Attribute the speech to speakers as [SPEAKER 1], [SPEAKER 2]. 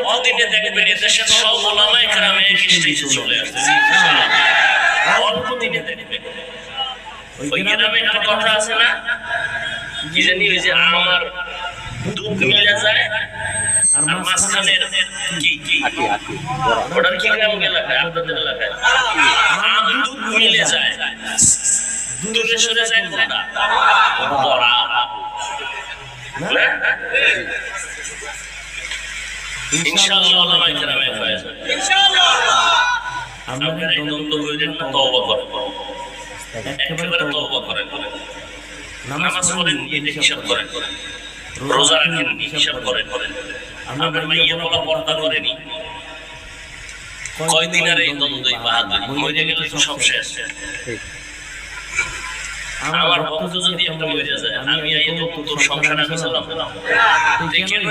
[SPEAKER 1] অল্প দিনে দেখবেন এদেশের সব ওলামায়ে কেরাম এই স্টেজে চলে আসছে। অল্প দিনে দেখবেন ওই গ্রামে একটা কথা আছে না, কি জানি, ওই যে আমার দুধ মিলে যায় আর মাঝখানের কি কি ওটার কি নাম এলাকায়, আপনাদের এলাকায় আমার দুধ মিলে যায়, দূরে সরে যায় কোনটা বড়া না। ইনশাআল্লাহ ওলামায়ে কেরাম হয়ে যাবে ইনশাআল্লাহ। আমরা এই দ্বন্দ্ব করেন না, তওবা করেন, একেবারে তওবা করেন, নামাজ পড়েন এটা হিসাব করেন, রোজা রাখেন হিসাব করেন, আমরা মাইয়া বলা পর্দা করেনি, কয়দিন আর এই দ্বন্দ্বই বাহাদুরি, মরে গেলে তো সব শেষ। আমার ভক্ত যদি একটা মরে যায়, আমি এই তো তোর সংসারে গেছিলাম দেখি